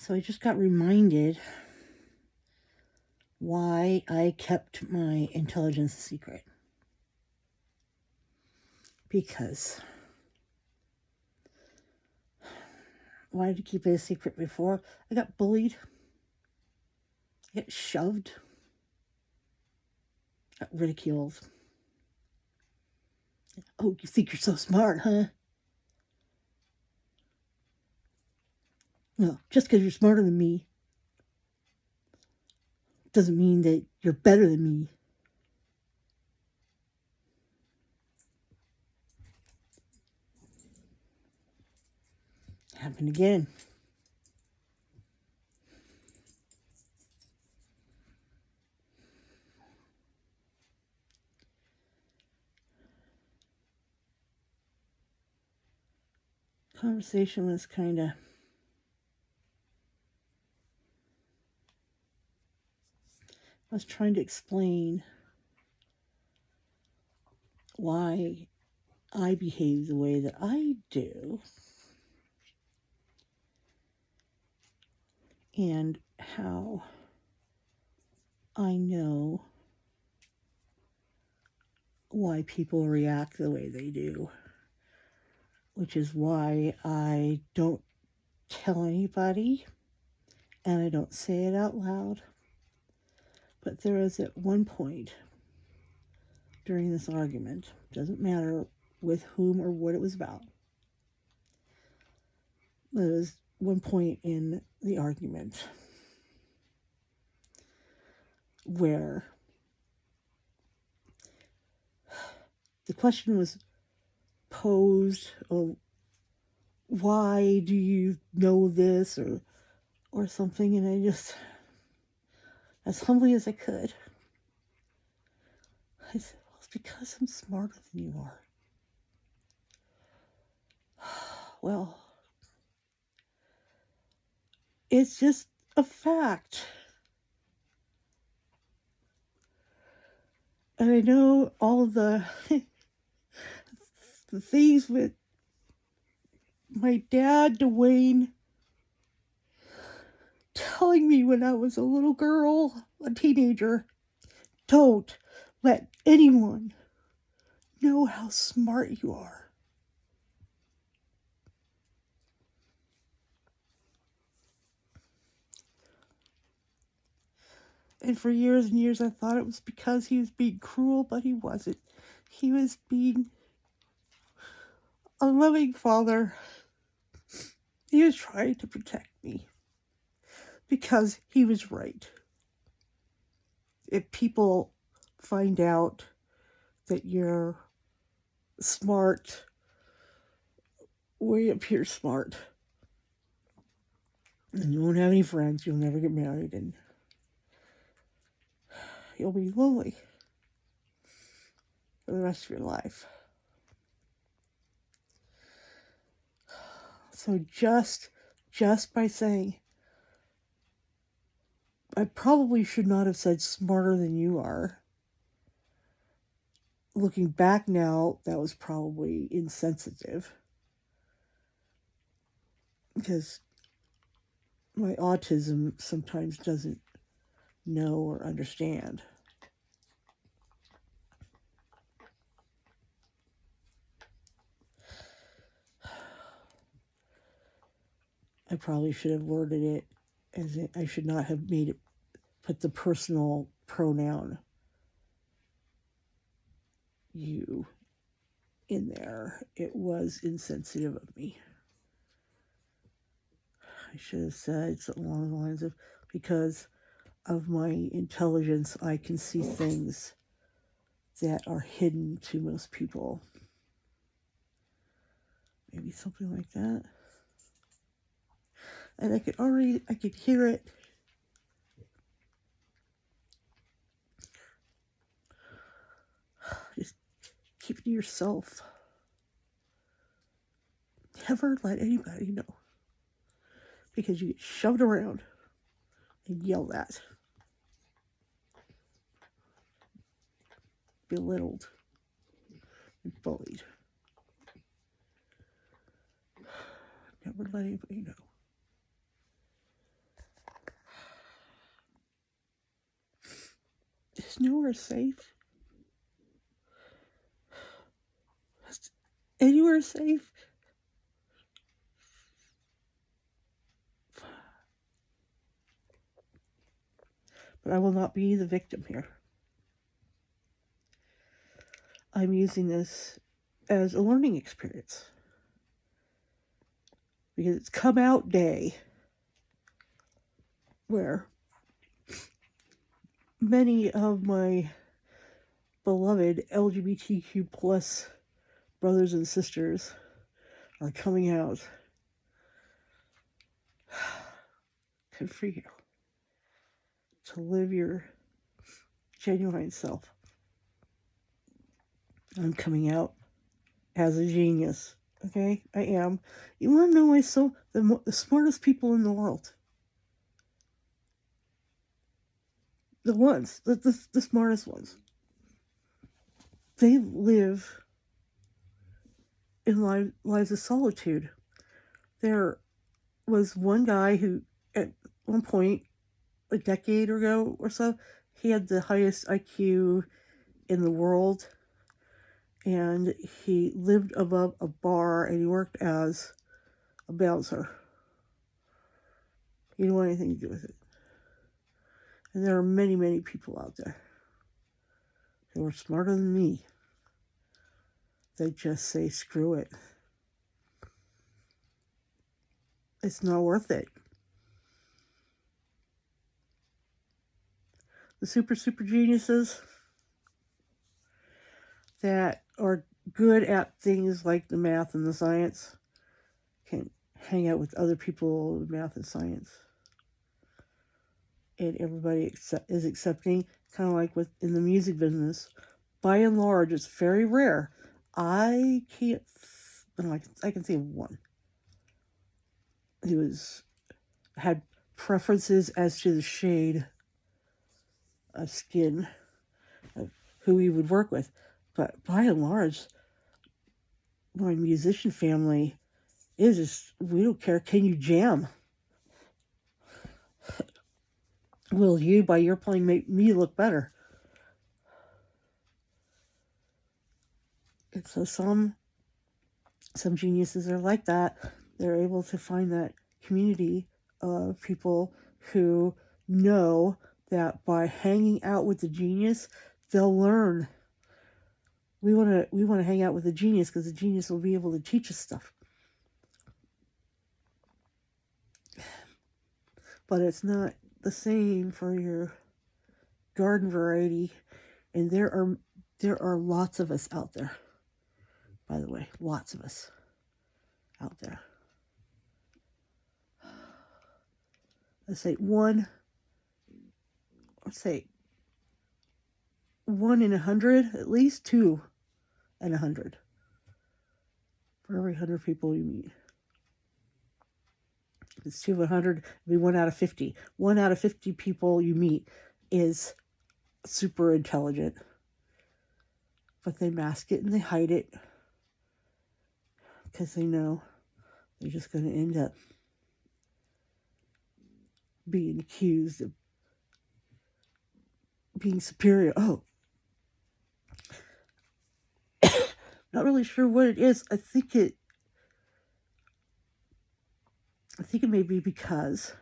So I just got reminded why I kept my intelligence a secret. Because why did I keep it a secret before? I got bullied. I got shoved. Got ridiculed. Oh, you think you're so smart, huh? No, just because you're smarter than me doesn't mean that you're better than me. Happened again. Conversation was kind of I was trying to explain why I behave the way that I do and how I know why people react the way they do, which is why I don't tell anybody and I don't say it out loud. But there was at one point during this argument, doesn't matter with whom or what it was about, there was one point in the argument where the question was posed, or why do you know this, or something, and I just, as humbly as I could, I said, well, it's because I'm smarter than you are. Well, it's just a fact. And I know all of the the things with my dad, Dwayne, telling me when I was a little girl, a teenager, don't let anyone know how smart you are. And for years and years, I thought it was because he was being cruel, but he wasn't. He was being a loving father. He was trying to protect me because he was right. If people find out that you're smart, way up here smart, and you won't have any friends, you'll never get married, and you'll be lonely for the rest of your life. So just by saying, I probably should not have said smarter than you are. Looking back now, that was probably insensitive. Because my autism sometimes doesn't know or understand. I probably should have worded it as I should not have made it, put the personal pronoun you in there. It was insensitive of me. I should have said something along the lines of, because of my intelligence, I can see things that are hidden to most people. Maybe something like that. And I could hear it. Just keep it to yourself. Never let anybody know. Because you get shoved around and yelled at, belittled, and bullied. Never let anybody know. Is nowhere safe? Is anywhere safe? But I will not be the victim here. I'm using this as a learning experience. Because it's come out day where many of my beloved LGBTQ plus brothers and sisters are coming out. Good for you. To live your genuine self. I'm coming out as a genius. Okay? I am. You want to know why the smartest people in the world? The smartest ones. They live in lives of solitude. There was one guy who, at one point, a decade ago or so, he had the highest IQ in the world, and he lived above a bar, and he worked as a bouncer. He didn't want anything to do with it. And there are many, many people out there who are smarter than me. They just say, screw it. It's not worth it. The super geniuses that are good at things like the math and the science can hang out with other people with math and science. And everybody is accepting, kind of like in the music business. By and large, it's very rare. I can think of one who had preferences as to the shade of skin of who he would work with. But by and large, my musician family is just, we don't care. Can you jam? Will you, by your playing, make me look better? And so some geniuses are like that. They're able to find that community of people who know that by hanging out with the genius, they'll learn. We want to hang out with the genius because the genius will be able to teach us stuff. But it's not the same for your garden variety, and there are lots of us out there. By the way, lots of us out there. Let's say one in 100, at least 2 in 100. For every 100 people you meet. If it's 2 of 100, it'd be 1 out of 50. 1 out of 50 people you meet is super intelligent. But they mask it and they hide it. Because they know they're just going to end up being accused of being superior. Oh. Not really sure what it is. I think it may be because,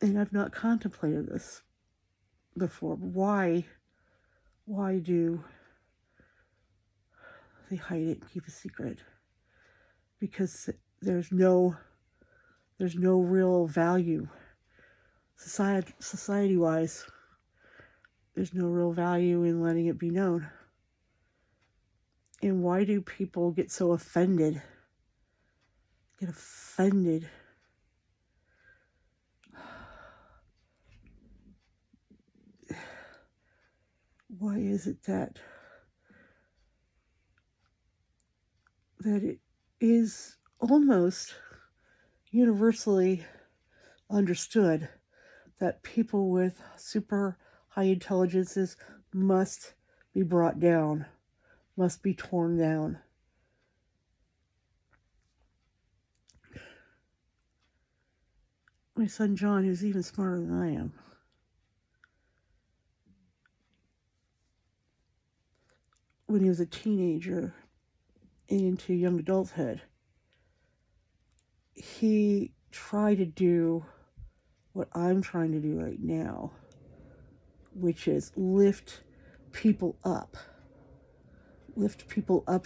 and I've not contemplated this before, why do they hide it and keep a secret? Because there's no real value. Society-wise, there's no real value in letting it be known. And why do people get so offended? Get offended. Why is it that it is almost universally understood that people with super high intelligences must be brought down, must be torn down? My son John, who's even smarter than I am, when he was a teenager into young adulthood, he tried to do what I'm trying to do right now, which is lift people up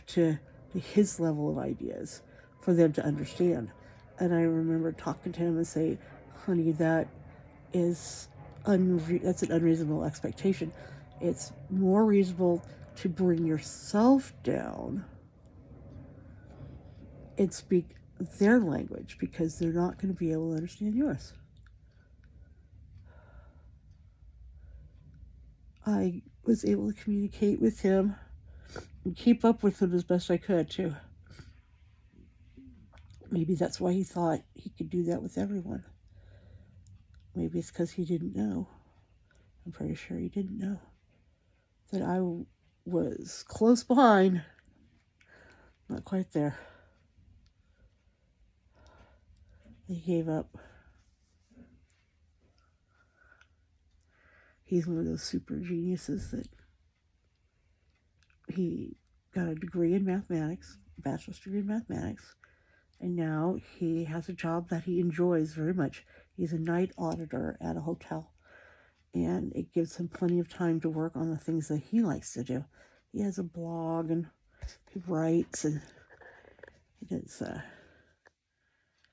to his level of ideas for them to understand. And I remember talking to him and say, honey, that's an unreasonable expectation. It's more reasonable to bring yourself down and speak their language, because they're not going to be able to understand yours. I was able to communicate with him and keep up with him as best I could, too. Maybe that's why he thought he could do that with everyone. Maybe it's because he didn't know. I'm pretty sure he didn't know that I was close behind. Not quite there. He gave up. He's one of those super geniuses that he got a degree in mathematics, a bachelor's degree in mathematics, and now he has a job that he enjoys very much. He's a night auditor at a hotel, and it gives him plenty of time to work on the things that he likes to do. He has a blog, and he writes, and he does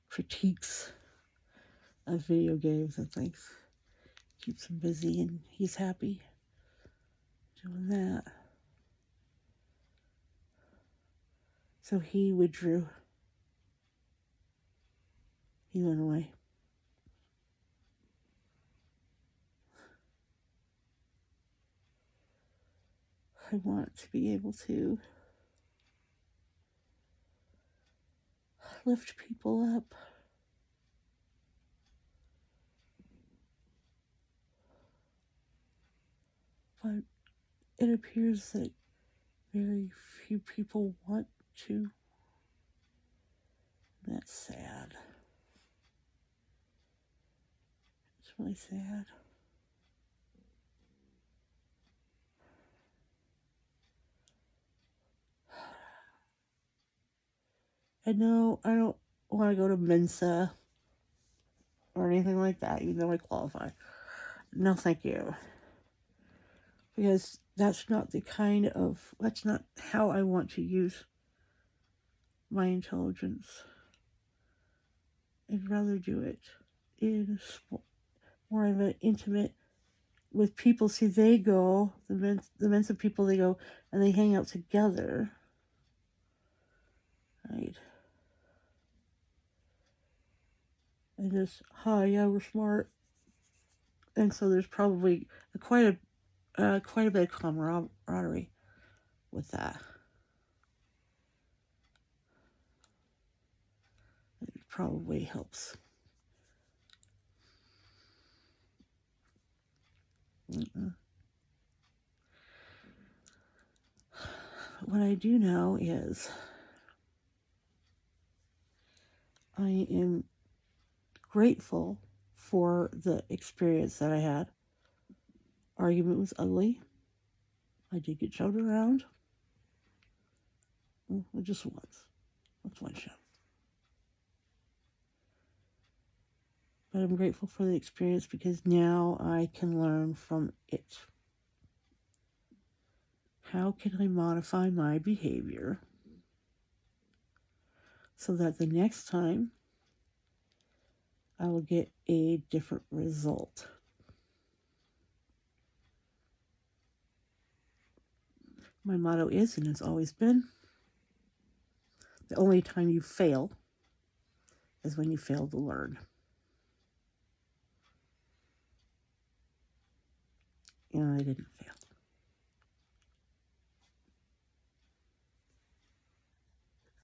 critiques of video games and things. Keeps him busy, and he's happy doing that. So he withdrew. He went away. I want to be able to lift people up. But it appears that very few people want to. That's sad. It's really sad. I know I don't want to go to Mensa or anything like that, even though I qualify. No, thank you. Because that's not how I want to use my intelligence. I'd rather do it in more of an intimate with people. See, they go, the Mensa people, they go and they hang out together. Right? And just, hi, yeah, we're smart. And so there's probably quite a bit of camaraderie with that. It probably helps. What I do know is I am grateful for the experience that I had. Argument was ugly. I did get shoved around. Well, just once. That's one shove. But I'm grateful for the experience because now I can learn from it. How can I modify my behavior so that the next time I will get a different result? My motto is, and has always been, the only time you fail is when you fail to learn. And I didn't fail.